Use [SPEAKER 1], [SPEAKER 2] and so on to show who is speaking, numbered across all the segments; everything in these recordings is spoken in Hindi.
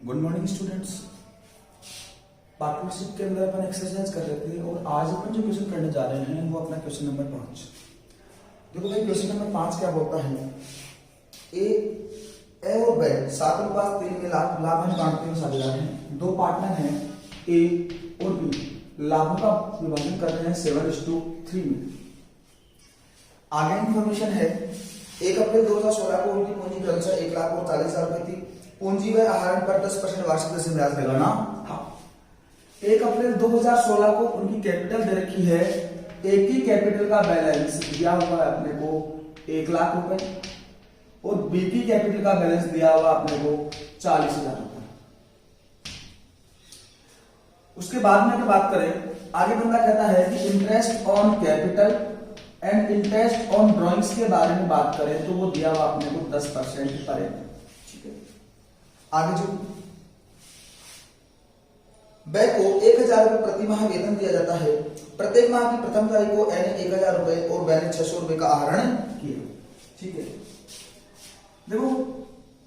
[SPEAKER 1] Good morning students. पार्टनरशिप के अंदर अपन एक्सरसाइज कर रहे थे और आज अपन जो क्वेश्चन करने जा रहे हैं वो अपना क्वेश्चन नंबर 5। देखो भाई, क्वेश्चन नंबर 5 क्या बोलता है, ए और बी 7:3 में लाभ हानि बांटते हुए साझेदार हैं। दो पार्टनर हैं ए और बी, लाभों का विभाजन कर रहे हैं 7:3 में। आगे इंफॉर्मेशन है, 1 अप्रैल 2016 को उनकी पूंजी क्रमशः 1,40,000 रुपए थी। पूंजी व आहरण पर 10% वार्षिक दर से ब्याज लगाना था। 1 अप्रैल 2016 को उनकी कैपिटल दे रखी है, ए की कैपिटल का बैलेंस दिया हुआ है अपने को 1,00,000 रुपए और बी की कैपिटल का बैलेंस दिया हुआ अपने को 40,000 रुपए। उसके बाद में अगर बात करें, आगे बंदा कहता है कि interest on capital and interest on drawings के बारे में बात करें तो वो दिया हुआ अपने को 10% पर है। ठीक है, आगे जो बै को 1,000 रुपए प्रति माह वेतन दिया जाता है। प्रत्येक माह की प्रथम तारीख को ए ने 1,000 रुपए और बै ने 600 रुपए का आहरण किया। ठीक है, देखो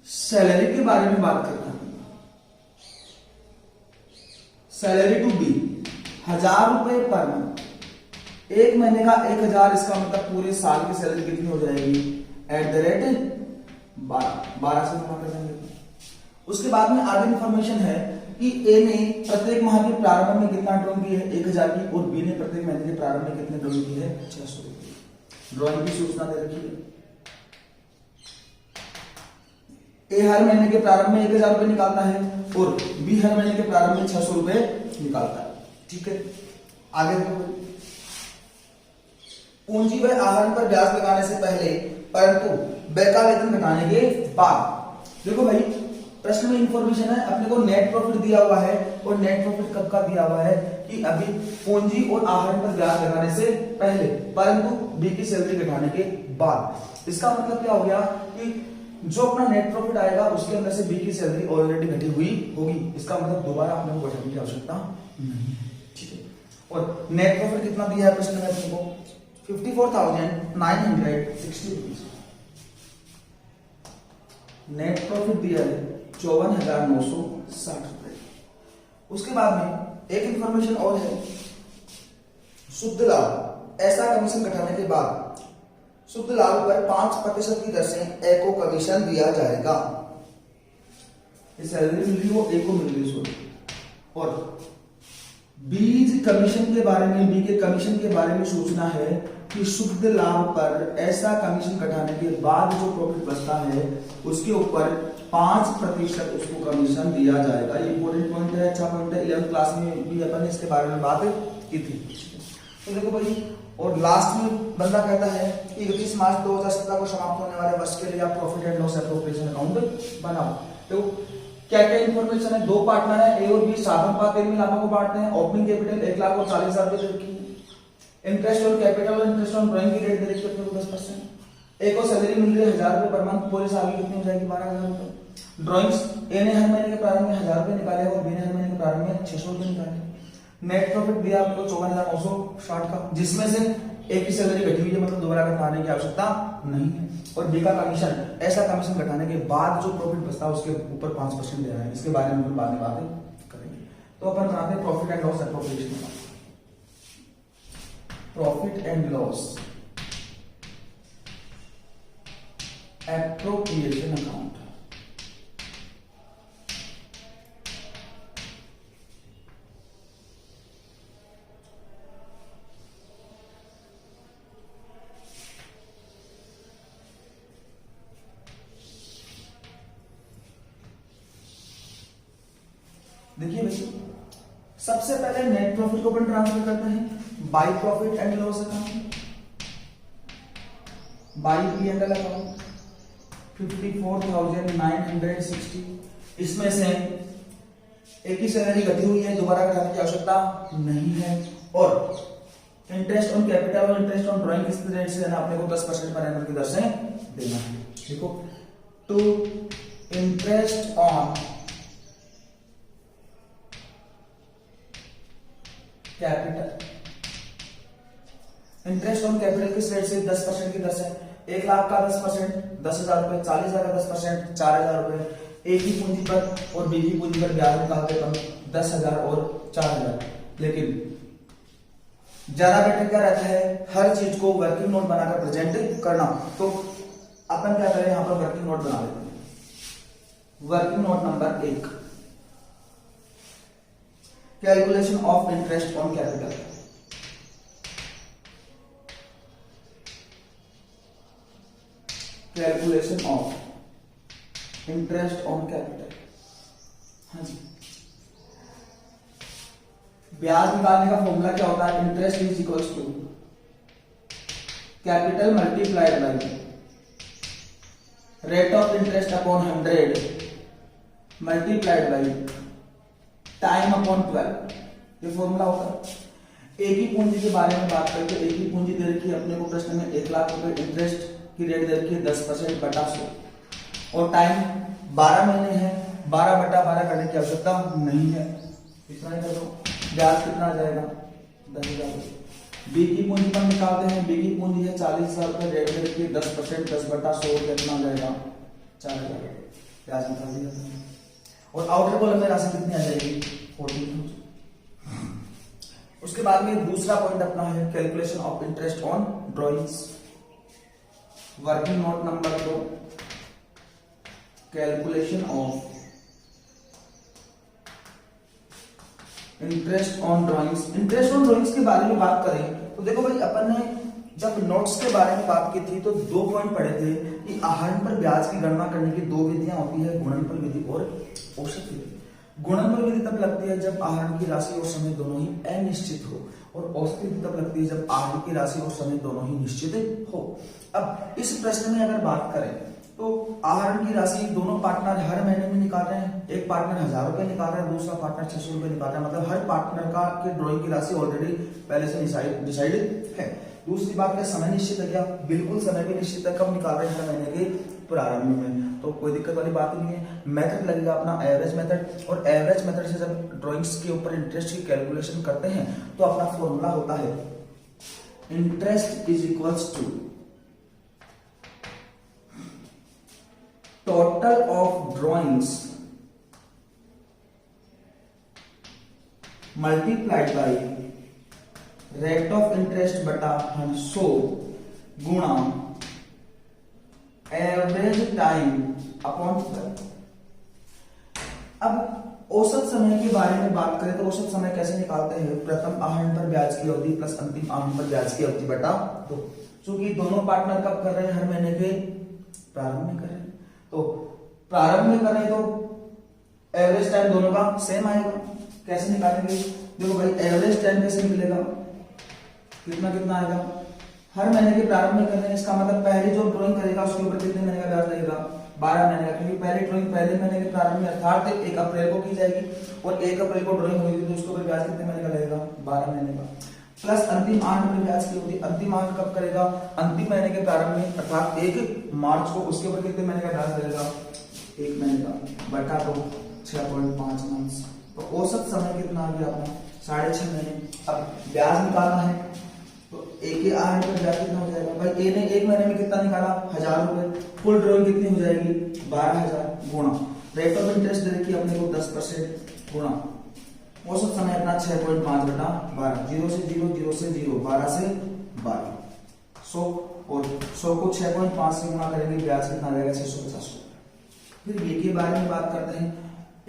[SPEAKER 1] सैलरी के बारे में बात करता हूं। सैलरी टू बी 1,000 रुपए पर मंथ, एक महीने का 1,000, इसका मतलब पूरे साल की सैलरी कितनी हो जाएगी एट द रेट 12 से गुणा कर देंगे। उसके बाद में आगे इंफॉर्मेशन है कि ए ने प्रत्येक माह के प्रारंभ में कितना ड्रॉइंग की है 1,000 की और बी ने प्रत्येक महीने के प्रारंभ में कितने ड्रॉइंग की है 600 रुपए। ड्रॉइंग की सूचना दे रखी है। ए हर महीने के प्रारंभ में 1,000 रुपए निकालता है और बी हर महीने के प्रारंभ में 600 रुपए निकालता है। ठीक है, आगे देखो, पूंजी व आहरण पर ब्याज लगाने से पहले परंतु बै का वेतन घटाने के बाद। देखो भाई, प्रश्न में इंफॉर्मेशन है, अपने को नेट प्रॉफिट दिया हुआ है और नेट प्रॉफिट कब का दिया हुआ है कि अभी पूंजी और आहरण पर ब्याज लगाने से पहले परंतु बी की सैलरी घटाने के बाद। इसका मतलब क्या हो गया कि जो अपना नेट प्रॉफिट आएगा उसके अंदर से बी की सैलरी ऑलरेडी घटी हुई होगी। इसका मतलब दोबारा अपने को घटाने की आवश्यकता नहीं। ठीक है, और नेट प्रॉफिट कितना दिया है प्रश्न में अपने को 54,960 रुपीज। नेट प्रॉफिट दिया है 54,960 रुपए। उसके बाद में एक इंफॉर्मेशन और है, शुद्ध लाभ, ऐसा कमीशन घटाने के बाद शुद्ध लाभ पर 5% की दर से ए को कमीशन दिया जाएगा। सैलरी मिल रही हो ए को मिल रही हो। और बीज कमीशन के बारे में, बी के कमीशन के बारे में सोचना है कि शुद्ध लाभ पर ऐसा कमीशन घटाने के बाद जो प्रॉफिट बचता है उसके ऊपर 5% उसको कमीशन दिया जाएगा। ये इंपॉर्टेंट पॉइंट है, अच्छा पॉइंट है। 11th क्लास में भी अपन ने इसके बारे में बात की थी। तो देखो भाई, और लास्ट में बंदा कहता है कि 31 मार्च 2017 को समाप्त होने वाले वर्ष के लिए आप profit and loss appropriation account बनाओ। तो क्या क्या इंफॉर्मेशन है, दो पार्टनर है ए और बी, 7:3 में लाभों को बांटते हैं। ओपनिंग कैपिटल 1,40,000 रुपए रखी है। इंटरेस्ट ऑन कैपिटल और इंटरेस्ट ऑन ड्रॉइंग की रेट दे रखी है 10%। ए को सैलरी मिल रही है 1,000 रुपए पर मंथ, पूरे साल की कितनी हो जाएगी 12,000 रुपए। ड्रॉइंग्स, ए ने हर महीने के प्रारंभ में 1,000 रुपए निकाले और बी ने हर महीने के प्रारंभ में 600 रुपए निकाले। नेट प्रॉफिट दिया आपको 54,960 का, जिसमें से ए की सैलरी घटी हुई है, मतलब दोबारा घटाने की आवश्यकता नहीं है। और बी का कमीशन, ऐसा कमीशन घटाने के बाद जो प्रॉफिट बचता है उसके ऊपर 5% देना है। इसके बारे में हम बाद में बातें करेंगे। तो अपन बनाते हैं profit and loss appropriation. Profit and loss appropriation account. देखिए भाई, सबसे पहले नेट प्रॉफिट को अपन ट्रांसफर करते हैं by profit and loss account, by P&L account 54,960। इसमें से एक ही सैलरी घटी हुई है, दोबारा घटाने की आवश्यकता नहीं है। और इंटरेस्ट ऑन कैपिटल और इंटरेस्ट ऑन ड्रॉइंग किस रेट से अपने को 10% पर एनम की दर से देना है। देखो, to interest on capital, interest on capital किस रेट से 10% की दर से। 1,00,000 का 10%, 10,000 रुपए, 40,000 का 10%, 4,000 रुपए। ए की पूंजी पर और बी की पूंजी पर ब्याज निकालते हम 10,000 और 4,000। लेकिन ज्यादा बेटर क्या रहता है, हर चीज को वर्किंग नोट बनाकर प्रेजेंट करना। तो अपन क्या करें, यहां पर वर्किंग नोट बना लेते हैं। Working note number 1, calculation of interest on capital. Calculation of interest on capital. हाँ जी, ब्याज निकालने का फॉर्मूला क्या होता है, interest is equals to capital multiplied by rate of interest upon 100 multiplied by time upon 12। ये फॉर्मूला होता है। एक ही पूंजी के बारे में बात करके, एक ही पूंजी दे रखी है अपने को प्रश्न में 1 लाख रुपए, इंटरेस्ट की रेट दे रखी है 10% बटा 100 और टाइम 12 महीने है। 12 बटा 12 करने की आवश्यकता नहीं है, इतना ही कर दो। ब्याज कितना आ जाएगा, 10,000। बी की पूंजी पर निकालते हैं, बी की पूंजी है 40,000 रुपए, रेट दे रखी है 10%, 10 बटा 100 कितना आ जाएगा, 4,000। ब्याज निकाल दिया था। और आउटर कॉलम में राशि कितनी आ जाएगी, 14,000। उसके बाद में दूसरा पॉइंट अपना है calculation of interest on drawings. Working note number 2, calculation of interest on drawings. Interest on drawings के बारे में बात करें तो देखो भाई, अपन ने जब नोट्स के बारे में बात की थी तो 2 पॉइंट पढ़े थे कि आहरण पर ब्याज की गणना करने की 2 विधियां होती है, गुणनफल विधि और औसत विधि। गुणनफल विधि तब लगती है जब आहरण की राशि और समय दोनों ही अनिश्चित हो, और औसत विधि तब लगती है जब आहरण की राशि और समय दोनों ही निश्चित हो। अब इस प्रश्न में अगर बात करें तो आहरण की राशि दोनों पार्टनर हर महीने में निकाल रहे हैं। एक पार्टनर 1,000 रुपए निकाल रहा है, दूसरा पार्टनर 600 रुपए निकाल रहा है। मतलब हर पार्टनर का की ड्रॉइंग की राशि ऑलरेडी पहले से डिसाइडेड है। दूसरी बात क्या, समय निश्चित है क्या, बिल्कुल समय भी निश्चित है। कब निकाल रहे हैं, हर महीने के प्रारंभ में, तो कोई दिक्कत वाली बात नहीं है। मेथड लगेगा अपना एवरेज मेथड, और एवरेज मेथड से जब ड्रॉइंग्स के ऊपर इंटरेस्ट की कैलकुलेशन करते हैं तो अपना फॉर्मूला होता है interest is equals to total of drawings multiplied by rate of interest बटा 100 गुणा एवरेज टाइम अपॉन 12। अब औसत समय के बारे में बात करें तो औसत समय कैसे निकालते हैं, प्रथम आहरण पर ब्याज की अवधि प्लस अंतिम आहरण पर ब्याज की अवधि बटा 2। क्योंकि दोनों पार्टनर कब कर रहे हैं, हर महीने के प्रारंभ में कर रहे हैं, तो प्रारंभ में करें तो एवरेज टाइम दोनों का सेम आएगा। कैसे निकालेंगे, देखो भाई एवरेज टाइम कैसे मिलेगा, कितना कितना आएगा, हर महीने के प्रारंभ में कर रहे हैं, इसका मतलब पहले जो ड्राइंग करेगा उसके ऊपर कितने महीने का ब्याज लगेगा, 12 महीने का, क्योंकि पहली ड्राइंग पहले महीने के प्रारंभ में अर्थात 1 अप्रैल को की जाएगी, और 1 अप्रैल को ड्राइंग हुई तो उसके ऊपर ब्याज कितने महीने का लगेगा, 12 महीने का। प्लस अंतिम आहरण में ब्याज की होगी, अंतिम आहरण कब करेगा, अंतिम महीने के प्रारंभ में अर्थात 1 मार्च को, उसके ऊपर कितने महीने का ब्याज लगेगा, 1 महीने का बटा 2 6.5 मंथ्स। तो औसत समय कितना आ गया अपना, 6.5 महीने। अब ब्याज निकालना है तो एक ही आहरण पर ब्याज कितना हो जाएगा, भाई ए ने 1 महीने में कितना निकाला, 1,000 रुपए, फुल ड्रॉइंग कितनी हो जाएगी, 12,000 गुणा रेट ऑफ इंटरेस्ट दे रखी है अपने को 10% गुणा औसत समय अपना 6.5 बटा 12, 0 से 0, 0 से 0, 12 से 12, 100, और 100 को 6.5 से गुणा करेंगे, ब्याज कितना आ जाएगा, 650 रुपए। फिर ये के बारे में बात करते हैं,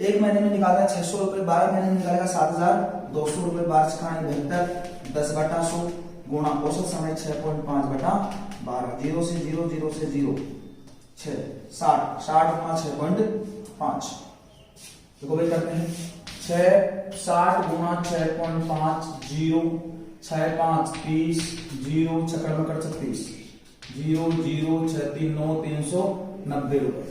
[SPEAKER 1] 1 महीने में निकाला 600 रुपए, 12 महीने में निकालेगा 7,200 रुपए, 12×72 10 बटा 100 गुणा औसत समय 6.5 बटा 12, 0 से 0, 0 से 0, 6, 60 गुणा 6.5। देखो भाई करते हैं 60 गुणा 6.5, 0 6 5 30, 0 छक्कर में 36, 0 0 6 3 9 390 रुपए।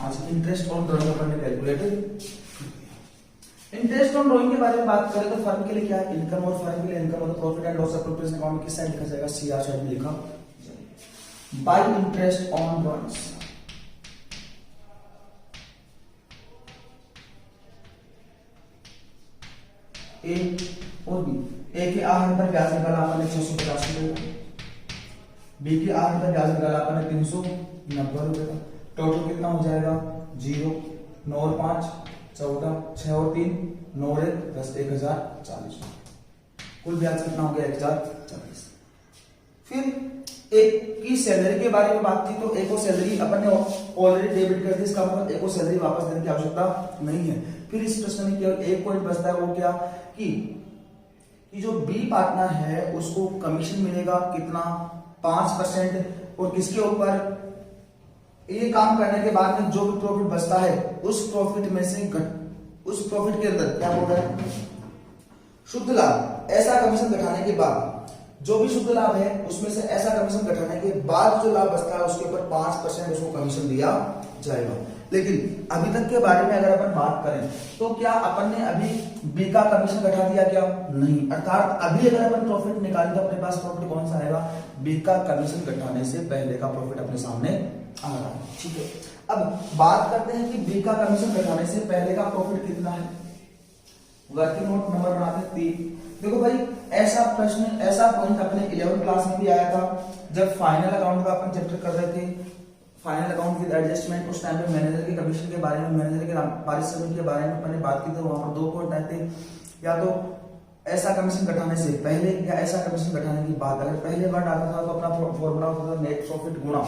[SPEAKER 1] आज इंटरेस्ट ऑन ड्रॉइंग अपन ने कैलकुलेटेड। इंटरेस्ट ऑन ड्रॉइंग के बारे में बात करें तो फर्म के लिए क्या है, इनकम, और फर्म के लिए इनकम और प्रॉफिट एंड लॉस अकाउंट में किस साइड लिखा जाएगा, सीआर साइड में लिखा जाएगा। बाय इंटरेस्ट ऑन ड्रॉइंग्स, ए और बी। ए के आहरण पर ब्याज निकाला आपने 650 रुपए का, बी के आहरण पर ब्याज निकाला आपने 390 रुपए का। टोटल कितना हो जाएगा 0, 9 और 5 14, 6 और 3 9 और 1 10, 1040। कुल ब्याज कितना हो गया 1040। फिर एक की सैलरी के बारे में बात की तो एक को सैलरी अपन ने ऑलरेडी डेबिट कर दी, इसका मतलब एक को सैलरी वापस देने की आवश्यकता नहीं है। फिर इस प्रश्न में केवल एक पॉइंट बचता है, वो क्या कि जो बी पार्टनर है उसको कमीशन मिलेगा कितना 5%, और किसके ऊपर ये काम करने के बाद में जो भी प्रॉफिट बचता है उस प्रॉफिट में से उस प्रॉफिट के अंदर क्या बोल रहा है शुद्ध लाभ, ऐसा कमीशन घटाने के बाद जो भी शुद्ध लाभ है उसमें से ऐसा कमीशन घटाने के बाद जो लाभ बचता है उसके ऊपर 5% उसको कमीशन दिया जाएगा। लेकिन अभी तक के बारे में अगर अपन बात करें तो क्या अपन ने अभी बी का कमीशन घटा दिया क्या? नहीं। अर्थात अभी अगर अपन प्रॉफिट निकालें तो अपने पास प्रॉफिट कौन सा आएगा? बी का कमीशन घटाने से पहले का प्रॉफिट अपने सामने आ रहा है। ठीक है, अब बात करते हैं कि बी का कमीशन घटाने से पहले का प्रॉफिट कितना है। वर्किंग नोट नंबर बनाते हैं 3। देखो भाई, ऐसा प्रश्न, ऐसा पॉइंट अपने 11th क्लास में भी आया था जब फाइनल अकाउंट का अपन चैप्टर कर रहे थे, फाइनल अकाउंट विद एडजस्टमेंट। उस टाइम पे मैनेजर के कमीशन के बारे में, मैनेजर के पारिश्रमिक के बारे में अपन ने बात की थी। वहां पर 2 पॉइंट आए थे, या तो ऐसा कमीशन घटाने से पहले या ऐसा कमीशन घटाने के बाद। अगर पहले वर्ड आता था तो अपना फॉर्मूला होता था नेट प्रॉफिट गुणा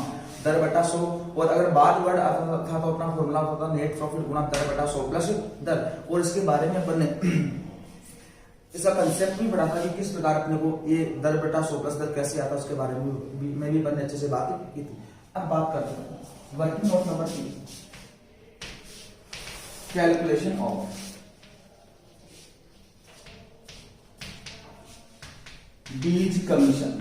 [SPEAKER 1] दर बटा 100, और अगर बाद वर्ड आता था तो अपना फॉर्मूला होता था नेट प्रॉफिट गुणा दर बटा 100 प्लस दर। और इसके बारे में अपन ने इसका कंसेप्ट भी पढ़ा था कि किस प्रकार अपने को ये दर बटा 100 प्लस दर कैसे आता है, उसके बारे में भी अपन ने अच्छे से बात की थी। अब बात करते हैं working note number 3, calculation of बीज कमीशन।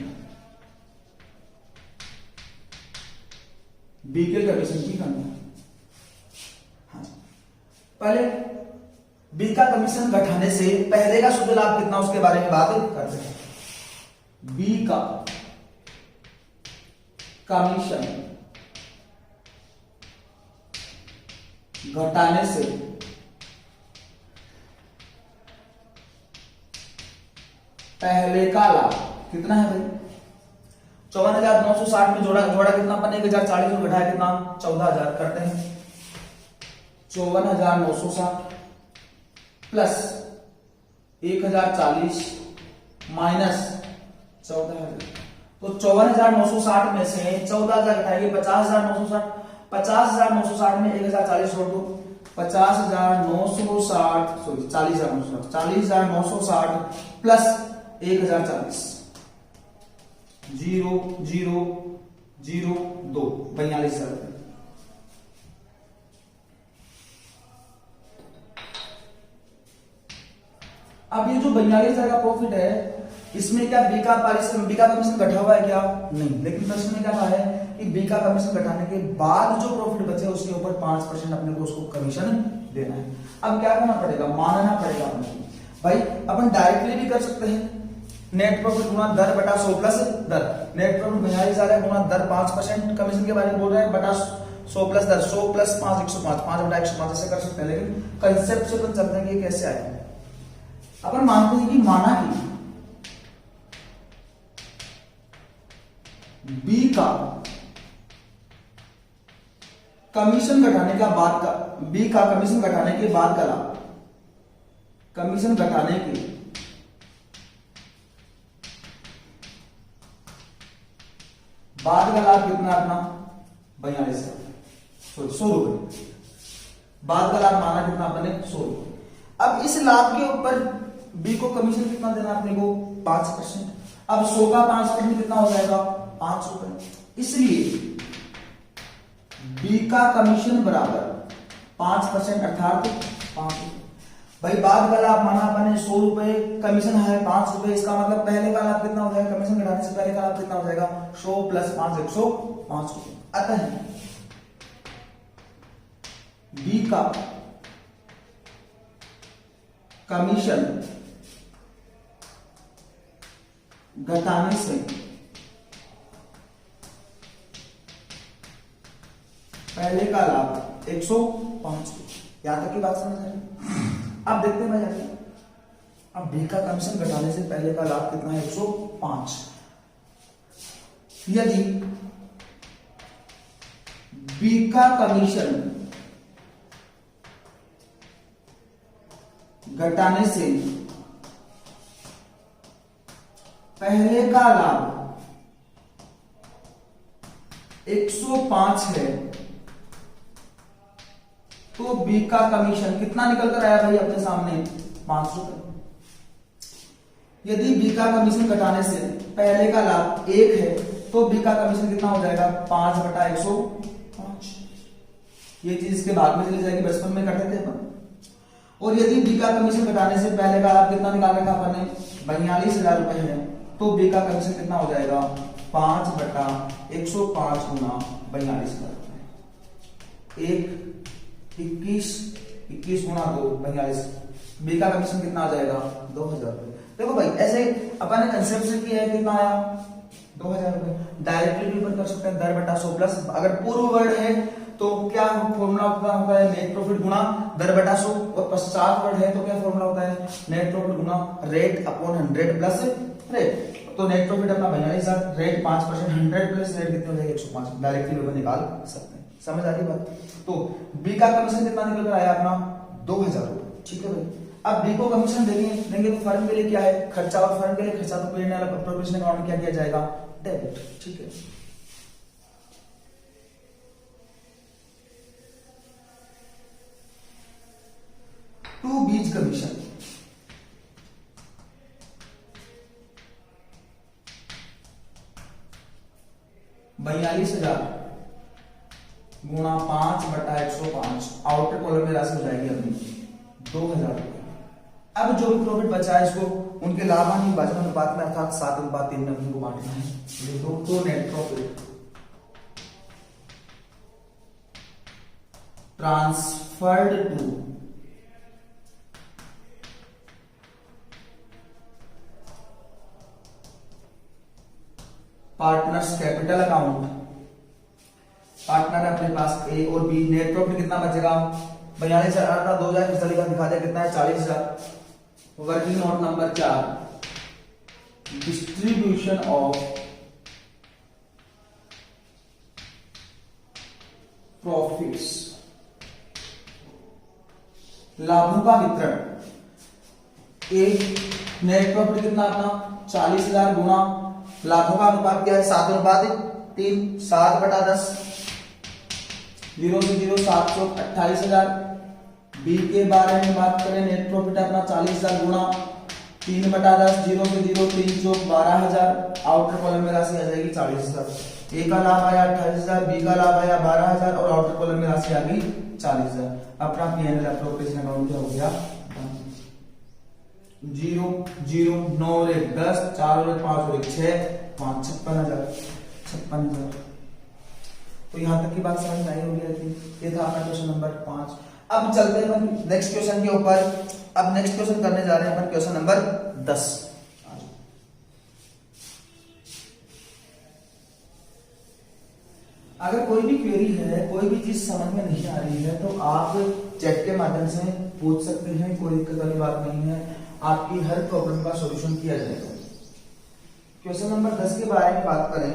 [SPEAKER 1] बी के कमीशन की गणना। हाँ, पहले बी का कमीशन घटाने से पहले का शुद्ध लाभ कितना उसके बारे में बात करते हैं। बी का कमीशन घटाने से पहले का लाभ कितना है भाई? 54,960 में जोड़ा कितना अपन 1040 में घटाया कितना 14,000 करते हैं। 54,960 प्लस 1,040 माइनस 14,000, तो 54,960 में से 14,000 घटाएंगे 50,960। 50,960 में 1,040 जोड़ दो, 50,960 सॉरी 40,960 प्लस 1,040 0 0 0 2 42,000। अब ये जो 42,000 का प्रॉफिट है इसमें क्या बी का कमीशन घटा हुआ है क्या? नहीं। लेकिन प्रश्न में क्या कहा है कि बी का कमीशन घटाने के बाद जो प्रॉफिट बचे उसके ऊपर 5% अपने को उसको कमीशन देना है। अब क्या करना पड़ेगा? मानना पड़ेगा अपने भाई। अपन डायरेक्टली भी कर सकते हैं, नेट प्रॉफिट गुणा दर बटा 100 प्लस दर। नेट प्रॉफिट 42,000 गुणा दर 5% कमीशन के बारे में बोल रहे हैं बटा 100 प्लस दर, 100 प्लस 5 105, 5 बटा 105 ऐसे कर सकते हैं। लेकिन कंसेप्ट से अपन चलते हैं कि कैसे आएगा। अपन मानते हैं कि माना कि बी का कमीशन घटाने का बाद का, बी का कमीशन घटाने के बाद का लाभ, कमीशन घटाने के बाद का लाभ कितना अपना 42,000 100 रुपए। बाद का लाभ माना कितना अपने 100 रुपए। अब इस लाभ के ऊपर बी को कमीशन कितना देना अपने को 5%। अब 100 का 5% कितना हो जाएगा 5 रुपए। इसलिए बी का कमीशन बराबर 5% अर्थात 5 रुपए। भाई बाद का लाभ माना अपने 100 रुपए, कमीशन है 5 रुपए, इसका मतलब पहले का लाभ कितना हो जाएगा? कमीशन घटाने से पहले का लाभ कितना हो जाएगा? 100 प्लस 5 105 रुपए। अतः बी का कमीशन घटाने से पहले का लाभ 105 रुपए। यहां तक की बात समझ रहे हैं? अब देखते हैं भाई आगे अब बी का कमीशन घटाने से पहले का लाभ कितना है 105। यदि बी का कमीशन घटाने से पहले का लाभ 105 है तो बी का कमीशन कितना निकल कर आया भाई अपने सामने 5 रुपए। यदि बी का कमीशन घटाने से पहले का लाभ 1 है तो बी का कमीशन कितना हो जाएगा 5/105। ये चीज इसके भाग में चली जाएगी, बचपन में करते थे अपन। और यदि बी का कमीशन घटाने से पहले का लाभ कितना निकाल रखा अपन ने 42,000 रुपए है तो बी का कमीशन कितना हो जाएगा 5/105 गुना 42,000 रुपए। 21 गुना 2 42। बी का कमीशन कितना आ जाएगा 2,000 रुपए। देखो भाई ऐसे अपन ने कंसेप्ट से किया है, कितना आया 2,000 रुपए। डायरेक्टली भी कर सकते हैं 10/100 प्लस, अगर पूर्व वर्ड है तो क्या फॉर्मूला होता है नेट प्रॉफिट गुना 10/100, और पश्चात वर्ड है तो क्या फॉर्मूला होता है नेट प्रॉफिट गुना रेट अपॉन 100 प्लस रेट। तो नेट प्रॉफिट अपना 42,000, रेट 5%, 100 प्लस रेट कितने हो जाएगा 105। डायरेक्टली भी निकाल सकते हैं। समझ आ रही बात। तो बी का कमीशन कितना निकल कर आया अपना 2,000 रुपए। ठीक है भाई। अब बी को कमीशन देंगे तो फर्म के लिए क्या है खर्चा, और फर्म के लिए खर्चा तो P&L प्रोविजन अकाउंट में क्या किया जाएगा डेबिट। ठीक है। टू बीज कमीशन 42,000 गुणा 5/105, आउटर कॉलम में राशि हो जाएगी अपनी 2,000 रुपए। अब जो भी प्रॉफिट बचा है इसको उनके लाभ हानि विभाजन अनुपात में अर्थात 7/3 में उनको बांटना है। तो net profit transferred to partners capital account. Partner है अपने पास ए और बी। नेट प्रॉफिट कितना बचेगा 42,000 का 2,000 दिखा दिया कितना है 40,000। Working note number 4 distribution of profits, लाभों का वितरण। एक नेट प्रॉफिट कितना अपना 40,000 गुणा लाभों का अनुपात क्या है 7/3, 7/10, 0 से 0 728,000। बी के बारे में बात करें नेट प्रॉफिट अपना 40,000 गुणा 3/10, 0 से 0 3 चौक 12,000। आउटर कॉलम में राशि आ जाएगी 40,000। ए का लाभ आया 28,000, बी का लाभ आया 12,000 और आउटर कॉलम में राशि आ गई 40,000। अपना P&L अप्रोप्रिएशन अकाउंट क्या हो गया 0 0 9 और 1 10, 4 और 1 5 और 1 6 5 56,000। तो यहां तक की बात समझ में आई होगी। ये था अपना क्वेश्चन नंबर 5। अब चलते हैं अपन नेक्स्ट क्वेश्चन के ऊपर। अब नेक्स्ट क्वेश्चन करने जा रहे हैं अपन क्वेश्चन नंबर 10। अगर कोई भी क्वेरी है, कोई भी चीज समझ में नहीं आ रही है तो आप चैट के माध्यम से पूछ सकते हैं, कोई दिक्कत वाली बात नहीं है। आपकी हर प्रॉब्लम का सॉल्यूशन किया जाएगा। क्वेश्चन नंबर 10 के बारे में बात करें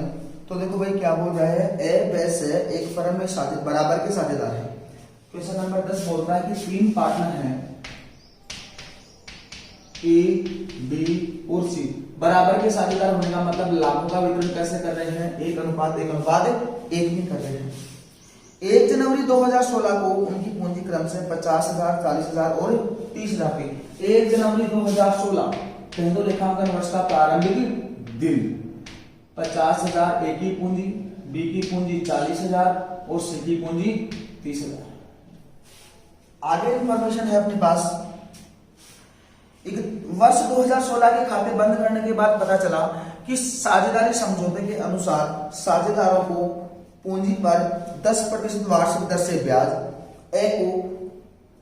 [SPEAKER 1] तो देखो भाई क्या बोल रहा है ए बेस है एक फर्म में बराबर के साझेदार है। क्वेश्चन नंबर 10 बोल रहा है कि 3 पार्टनर हैं ए बी और सी, बराबर के साझेदार होने का मतलब लाभों का वितरण कैसे कर रहे हैं 1:1:1 में कर रहे हैं। 1 जनवरी 2016 को उनकी पूंजी क्रम से 50,000, 40,000 और 30,000 थी। 1 जनवरी 2016 पहले लेखांकन वर्ष का प्रारंभिक दिन 50,000 ए की पूंजी, बी की पूंजी 40,000 और सी की पूंजी 30,000। आगे इंफॉर्मेशन है अपने पास। वर्ष 2016 के खाते बंद करने के बाद पता चला कि साझेदारी समझौते के अनुसार साझेदारों को पूंजी पर 10% वार्षिक दर से ब्याज, ए को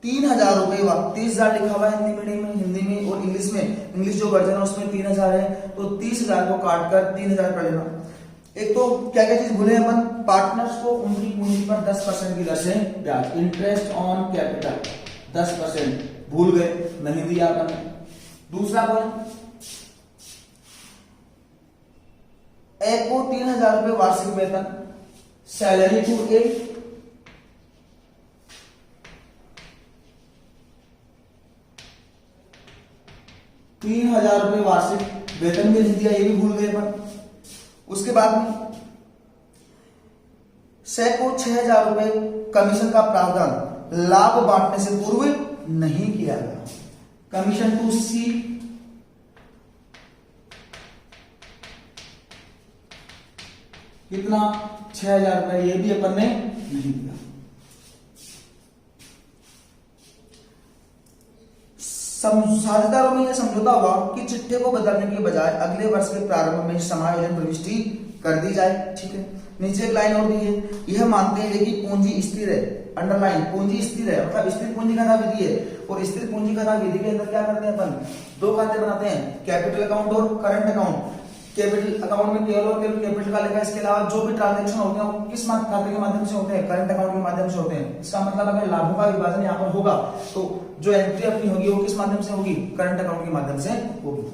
[SPEAKER 1] 3,000 रुपए 30,000 लिखा हुआ है हिंदी में और इंग्लिश में, इंग्लिश जो वर्जन है उसमें 3,000 है तो 30,000 को काटकर 3,000 कर लेना। एक तो क्या क्या चीज भूले अपन, पार्टनर्स को उनकी पूंजी पर 10% की दर से ब्याज, इंटरेस्ट ऑन कैपिटल 10% भूल गए, नहीं दिया अपन। दूसरा पॉइंट, ए को 3,000 रुपए वार्षिक वेतन, सैलरी टू ए, 3,000 रुपए वार्षिक वेतन भी नहीं दिया, ये भी भूल गए अपन। उसके बाद में से को 6,000 रुपए कमीशन का प्रावधान लाभ बांटने से पूर्व नहीं किया गया। कमीशन टू सी, कितना 6,000 रुपए, ये भी अपन ने नहीं दिया। साझेदारों में यह समझौता हुआ कि चिट्ठे को बदलने के बजाय अगले वर्ष के प्रारंभ में समायोजन प्रविष्टि कर दी जाए। ठीक है, नीचे एक लाइन और दी है, यह मानते हैं कि पूंजी स्थिर है, अंडरलाइन, पूंजी स्थिर है, मतलब स्थिर पूंजी खाता विधि है। और स्थिर पूंजी खाता विधि के अंदर क्या करते हैं अपन, दो खाते बनाते हैं, कैपिटल अकाउंट और करंट अकाउंट। कैपिटल अकाउंट में केवल और केवल कैपिटल का लिखा है, इसके अलावा जो भी ट्रांजैक्शन होते हैं वो किस खाते के माध्यम से होते हैं, करंट अकाउंट के माध्यम से होते हैं। इसका मतलब अगर लाभों का विभाजन यहाँ पर होगा तो जो एंट्री अपनी होगी वो किस माध्यम से होगी, करंट अकाउंट के माध्यम से होगी।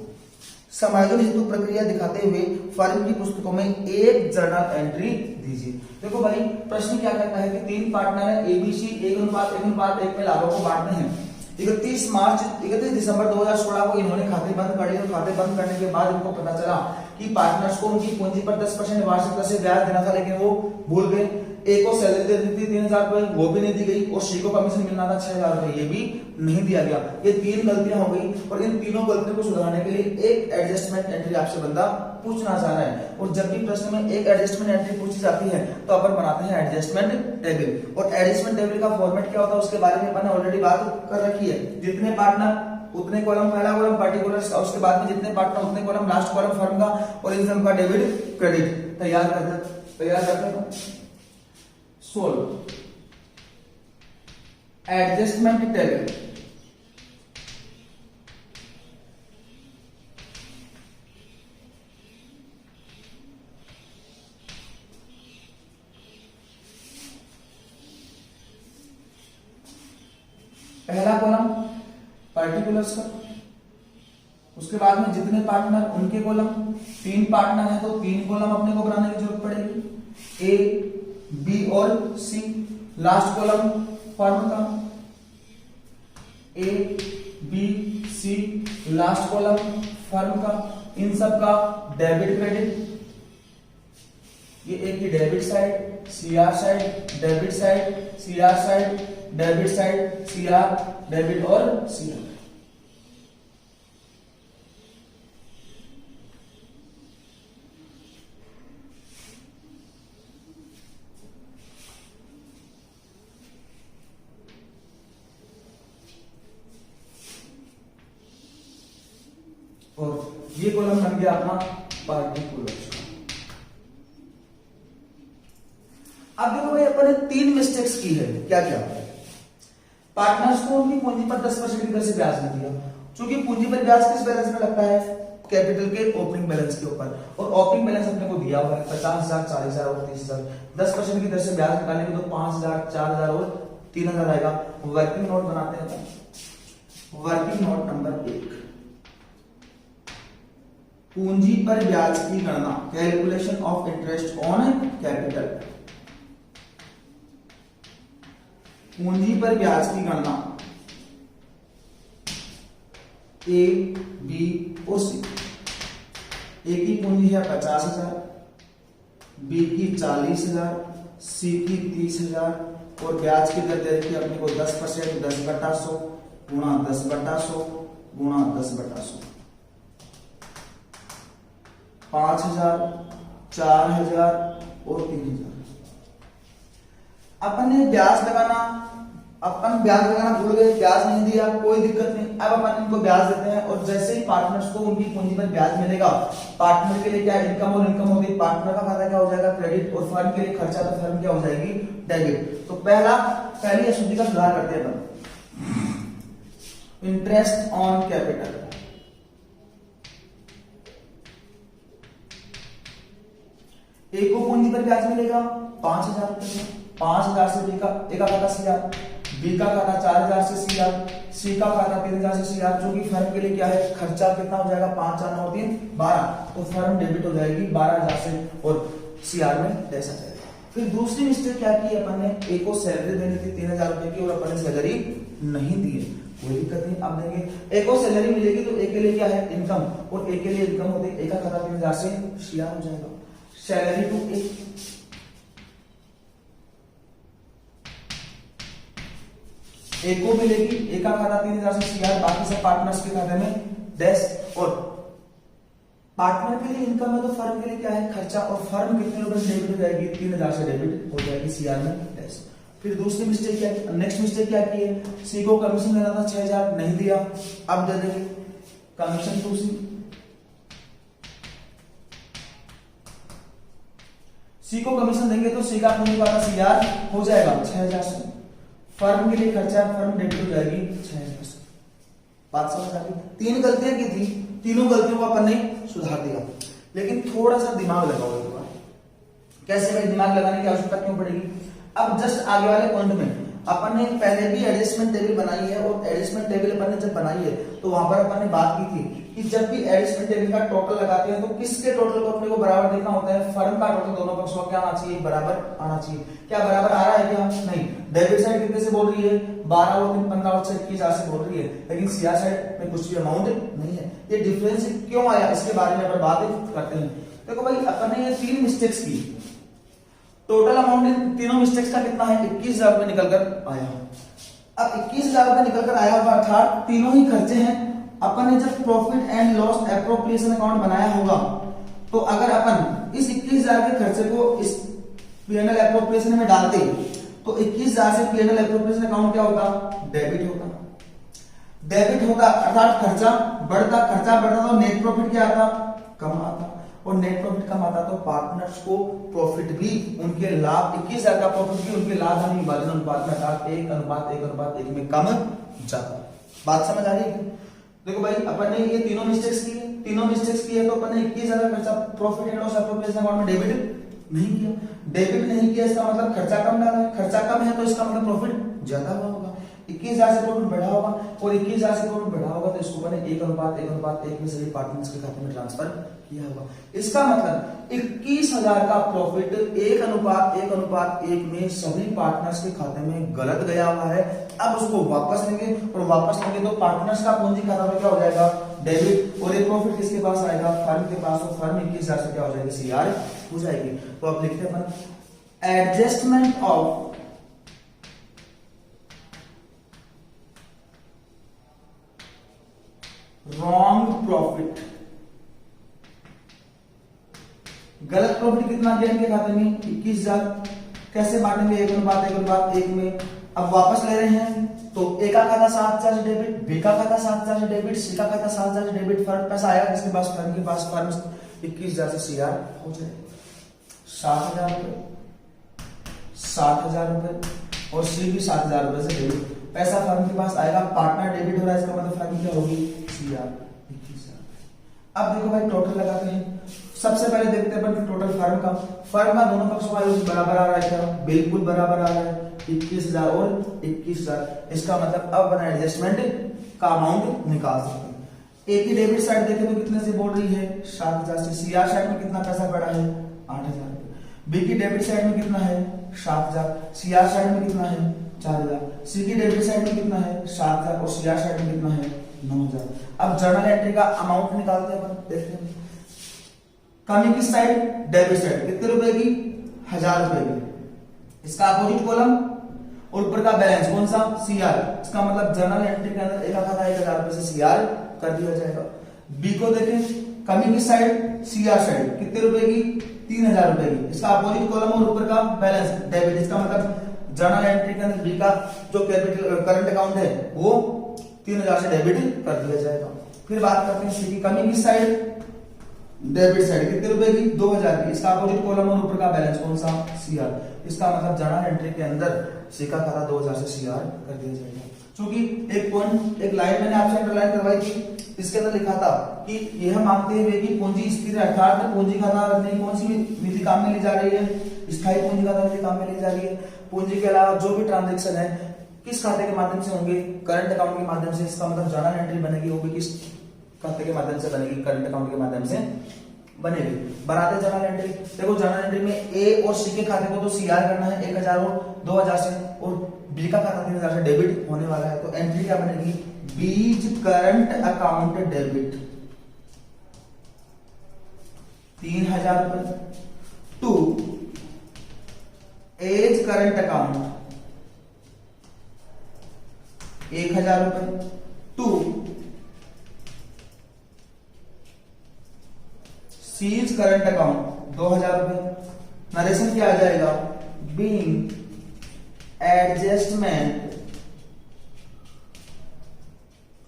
[SPEAKER 1] समायोजन हेतु प्रक्रिया दिखाते हुए फर्म की पुस्तकों में एक जर्नल एंट्री दीजिए। देखो भाई, प्रश्न क्या कहता है कि 3 पार्टनर है एबीसी, 1:1:1 में लाभों को बांटने हैं। 31 दिसंबर 2016 को इन्होंने खाते बंद कर लिए। तो खाते बंद करने के बाद इनको पता चला कि पार्टनर्स को उनकी पूंजी पर 10% वार्षिक दर से ब्याज देना था, लेकिन वो भूल गए। ए को सैलरी दे दी थी 3,000 रुपए, वो भी नहीं दी गई, और सी को कमीशन मिलना था 6,000 रुपए, ये भी नहीं दिया गया। ये 3 गलतियां हो गई, और इन तीनों गलतियों को सुधारने के लिए एक एडजस्टमेंट एंट्री आपसे बंदा पूछना चाह रहा है। और जब भी प्रश्न में एक एडजस्टमेंट एंट्री पूछी जाती है तो अपन बनाते हैं एडजस्टमेंट टेबल। और एडजस्टमेंट टेबल का फॉर्मेट क्या होता है उसके बारे में अपन ने ऑलरेडी बात कर रखी है। जितने पार्टनर उतने कॉलम, पहला कॉलम पार्टिकुलर्स का, उसके बाद में जितने पार्टनर उतने कॉलम, लास्ट कॉलम फर्म का, और इन सब का डेबिट क्रेडिट तैयार करते हैं। Solve adjustment table. पहला कॉलम पार्टिकुलर्स का, उसके बाद में जितने पार्टनर उनके कॉलम, 3 पार्टनर है तो 3 कॉलम अपने को बनाने की जरूरत पड़ेगी, ए, बी और सी। लास्ट कॉलम फर्म का, ए, बी, सी, लास्ट कॉलम फर्म का। इन सब का डेबिट क्रेडिट, ये एक की debit side, CR side, debit side, CR side, debit side, CR, debit और सीआर। और ये कॉलम बन गया अपना पार्टिकुलर्स का। अब देखो भाई, अपन ने 3 मिस्टेक्स की है। क्या क्या? पार्टनर्स को उनकी पूंजी पर 10% की दर से ब्याज नहीं दिया। चूंकि पूंजी पर ब्याज किस बैलेंस में लगता है, कैपिटल के ओपनिंग बैलेंस के ऊपर, और ओपनिंग बैलेंस अपने को दिया हुआ है 50,000, 40,000 और 30,000। 10% की दर से ब्याज निकालेंगे तो 5,000, 4,000 और 3,000 आएगा। वर्किंग नोट बनाते हैं। वर्किंग नोट नंबर 1, पूंजी पर ब्याज की गणना, calculation of interest on capital. पूंजी पर ब्याज की गणना ए, बी और सी। ए की पूंजी है 50,000, बी की 40,000, सी की 30,000, और ब्याज की दर दे रखी है अपने को 10%, 10/100 गुणा 10/100 गुणा 10/100। 5,000, 4,000 और 3,000। अपन ने ब्याज लगाना, भूल गए, ब्याज नहीं दिया, कोई दिक्कत नहीं। अब अपन इनको ब्याज देते हैं, और जैसे ही पार्टनर्स को उनकी पूंजी पर ब्याज मिलेगा, पार्टनर के लिए क्या इनकम और इनकम होगी, पार्टनर का खाता क्या हो जाएगा, क्रेडिट, और फर्म के लिए खर्चा तो फर्म क्या हो जाएगी, डेबिट। तो पहली अशुद्धि का सुधार करते हैं अपन, इंटरेस्ट ऑन कैपिटल। ए को पूंजी पर ब्याज मिलेगा 5,000 रुपए, 5,000 से बी का, ए का खाता 10,000, बी का खाता 4,000 से 30,000, सी का खाता 3000 से सीआर, जो कि फर्म के लिए क्या है, खर्चा कितना हो जाएगा, 5 4 9 3 12, तो फर्म डेबिट हो जाएगी 12000 से और सीआर में ऐसा जाएगा। फिर दूसरी मिस्टेक क्या की अपन ने, ए को सैलरी देनी थी 3000 रुपए की और अपन ने सैलरी नहीं दी है, कोई दिक्कत नहीं, अब देंगे। ए को सैलरी मिलेगी तो ए के लिए क्या है, इनकम, और ए के लिए इनकम होती है, ए का खाता 3000 से सीआर हो जाएगा। सैलरी टू ए, ए को मिलेगी, ए का खाता 3000 से सीआर, बाकी सब पार्टनर्स के खाते में डैश, और पार्टनर के लिए इनकम है तो फर्म के लिए क्या है, खर्चा, और फर्म कितने रुपए से डेबिट हो जाएगी, 3000 से डेबिट हो जाएगी सीआर में डैश। फिर दूसरी मिस्टेक क्या, नेक्स्ट मिस्टेक क्या की है, सी को कमीशन देना था 6000 नहीं दिया, अब दे देंगे कमीशन टू सी, सी को कमीशन देंगे तो सी का पूंजी वाला सीआर हो जाएगा 6000 से, फर्म के लिए खर्चा, फर्म डेबिट हो जाएगी 6000 से। बात समझ आ गई। 3 गलतियां की थी, तीनों गलतियों को अपन ने सुधार दिया, लेकिन थोड़ा सा दिमाग लगाओ एक बार। कैसे भाई दिमाग लगाने की आवश्यकता क्यों पड़ेगी, अब जस्ट आगे वाले पॉइंट में अपन ने पहले भी एडजस्टमेंट टेबल बनाई है, और एडजस्टमेंट टेबल अपन ने जब बनाई है तो वहां पर अपन ने बात की थी कि जब भी एडजस्टमेंट टेबल का टोटल लगाते हैं तो किसके टोटल को अपने को बराबर देखना होता है, फर्म का टोटल दोनों पक्षों का क्या आना चाहिए, बराबर आना चाहिए। क्या बराबर आ रहा है क्या, नहीं। डेबिट साइड कितने से बोल रही है, 12 और 15 और 21,000 से बोल रही है, लेकिन सीआर साइड में कुछ भी अमाउंट नहीं है। ये डिफरेंस क्यों आया, इसके बारे में अपन बात करते हैं। देखो भाई अपन ने ये 3 मिस्टेक्स की, टोटल अमाउंट इन तीनों मिस्टेक्स का कितना है, 21,000 रुपए निकलकर आया। अब 21,000 रुपए निकलकर आया होगा, अर्थात तीनों ही खर्चे हैं। अपन ने जब profit and loss appropriation account बनाया होगा, तो अगर अपन इस 21,000 के खर्चे को इस पीएनएल एप्रोप्रिएशन में डालते तो 21,000 से पीएनएल एप्रोप्रिएशन अकाउंट क्या होता, डेबिट होता, डेबिट होता, अर्थात खर्चा बढ़ता, खर्चा बढ़ता तो नेट प्रॉफिट क्या आता, कम आता, और नेट प्रॉफिट कम आता तो पार्टनर्स को प्रॉफिट भी, उनके लाभ, 21,000 का प्रॉफिट भी उनके लाभ हानि विभाजन अनुपात में, अर्थात 1:1:1 में कम जाता। बात समझ आ रही है। देखो भाई अपन ने ये तीनों मिस्टेक्स की है, तीनों मिस्टेक्स की है तो अपन ने 21,000 खर्चा profit and loss appropriation account में डेबिट नहीं किया, डेबिट नहीं किया इसका मतलब खर्चा कम डाला है, खर्चा कम है तो इसका मतलब प्रॉफिट ज्यादा हुआ होगा, 21,000 से प्रॉफिट बढ़ा होगा, और 21,000 से प्रॉफिट बढ़ा होगा तो इसको मैंने 1:1:1 में सभी पार्टनर्स के खाते में ट्रांसफर किया होगा। इसका मतलब 21,000 का प्रॉफिट 1:1:1 में सभी पार्टनर्स के खाते में गलत गया हुआ है। अब उसको वापस लेंगे, और वापस लेंगे तो पार्टनर्स का पूंजी खाता में क्या हो जाएगा, डेबिट, और एक प्रॉफिट किसके पास आएगा, फर्म के पास, और फर्म 21,000 से क्या हो जाएगी, सीआर हो जाएगी। तो अब लिखते हैं एडजस्टमेंट ऑफ रॉन्ग प्रॉफिट, गलत प्रॉफिट कितना गया इनके खाते में, 21,000, कैसे बांटेंगे, 1:1:1 में। अब वापस ले रहे हैं तो ए का खाता 7,000 से डेबिट, बी का खाता 7,000 से डेबिट, सी का खाता 7,000 से डेबिट, फर्म पैसा आया किसके पास, फर्म के पास, फर्म 21,000 से सीआर हो जाएगा 7,000 रुपए, 7,000 रुपए, और सी भी 7,000 रुपए से डेबिट, पैसा फर्म के पास आएगा, पार्टनर डेबिट हो रहा है, इसका मतलब फर्म क्या होगी, सीआर 21,000। अब देखो भाई टोटल लगाते हैं, सबसे पहले देखते हैं टोटल फर्म का दोनों पक्षों का यूज बराबर आ रहा है क्या, बिल्कुल बराबर आ रहा है, 21,000 और 21,000। इसका मतलब अब बना एडजस्टमेंट का अमाउंट निकाल सकते हैं। ए की डेबिट साइड देखें तो कितने से बोल रही है, 7,000 से, सीआर साइड में कितना पैसा पड़ा है, 8,000। बी की डेबिट साइड में कितना है, 7,000, सीआर साइड में कितना है, 4,000। सी की डेबिट साइड में कितना है, 7,000, और सीआर साइड में कितना है, 9,000। अब जर्नल एंट्री का अमाउंट निकालते हैं, देखते हैं। कमी किस साइड, डेबिट साइड, कितने रुपए की, 1,000 रुपए की, इसका अपोजिट कॉलम, और ऊपर का बैलेंस कौन सा, सीआर। इसका मतलब जर्नल एंट्री के अंदर एक खाता 1,000 रुपए से सीआर कर दिया जाएगा। बी को देखें, कमी किस साइड, सीआर साइड, कितने रुपए की, 3,000 रुपए की, इसका अपोजिट कॉलम और ऊपर का बैलेंस डेबिट। इसका मतलब जर्नल एंट्री के अंदर बी का जो कैपिटल करंट अकाउंट है वो 3,000 से डेबिट कर दिया जाएगा। फिर बात करते हैं सी की, कमी किस साइड, डेबिट साइड, कितने रुपए की, 2,000 की, इसका अपोजिट कॉलम और ऊपर का बैलेंस कौन सा, सीआर। इसका मतलब जर्नल एंट्री के अंदर सी का खाता 2,000 से सीआर कर दिया जाएगा। क्योंकि एक पॉइंट, एक लाइन मैंने आपसे अंडरलाइन करवाई थी, इसके अंदर लिखा था कि यह मांगते हुए कि पूंजी स्थिर है, अर्थात पूंजी खाता रखने की कौन सी विधि काम में ली जा रही है, स्थायी पूंजी खाता विधि काम में ली जा रही है। पूंजी के अलावा जो भी ट्रांजेक्शन है किस खाते के माध्यम से होंगे? करंट अकाउंट के माध्यम से। इसका मतलब जर्नल एंट्री बनेगी वो भी किस खाते के माध्यम से बनेगी? करंट अकाउंट के माध्यम से बनेगी। बनाते जर्नल एंट्री। देखो जर्नल एंट्री में ए और सी के खाते को तो सीआर करना है 1000 और 2000 से, और बी का खाता 3000 से डेबिट होने वाला है, तो एंट्री क्या बनेगी? बीज करंट अकाउंट डेबिट 3000 रुपए टू एज करंट अकाउंट 1000 रुपए टू सीज करंट अकाउंट 2000 रुपए। नरेशन क्या आ जाएगा? Being adjustment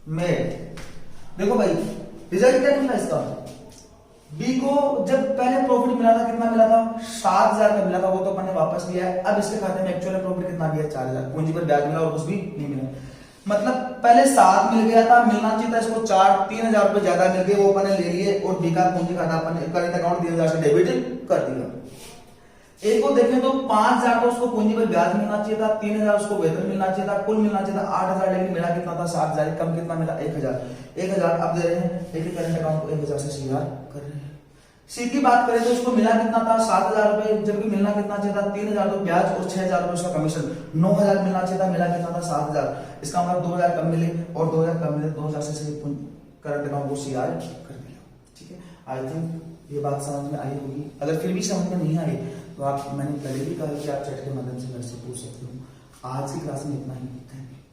[SPEAKER 1] made. देखो भाई रिजल्ट क्या निकला इसका? बी को जब पहले प्रॉफिट मिला था कितना मिला था? 7000 का मिला था, वो तो अपन ने वापस लिया है। अब इसके खाते में एक्चुअल प्रॉफिट कितना दिया? 4000। पूंजी पर ब्याज मिला और कुछ भी नहीं मिला। मतलब पहले 7 मिल गया था, मिलना चाहिए था इसको 3000 रुपए ज्यादा मिल गए, वो अपन ने ले लिए और बी का पूंजी खाता अपन करंट अकाउंट 3000 से डेबिट कर दिया। ए को देखें तो 5000 तो उसको पूंजी पर ब्याज मिलना चाहिए था, 3000 उसको वेतन मिलना चाहिए था, कुल मिलना चाहिए था 8000, लेकिन मिला कितना था? 7000। कम कितना मिला? 1000। अब दे रहे हैं एक करंट अकाउंट को 1000 से सीआर कर रहे हैं। सी की बात करें तो उसको मिला कितना था? 7000 रुपए, जबकि मिलना कितना चाहिए था? 3000 तो ब्याज और 6000 रुपए उसका कमीशन, 9000 मिलना चाहिए था, मिला कितना था? 7000। इसका मतलब 2000 कम मिले और 2000 कम मिले, 2000 से करंट अकाउंट को सीआर कर दिया। ठीक है, आई थिंक ये बात समझ में आई होगी। अगर फिर भी समझ में नहीं आई तो आप, मैंने पहले भी कहा कि आप चैट के माध्यम से मेरे से पूछ सकते हो। आज की क्लास में इतना ही। Thank you.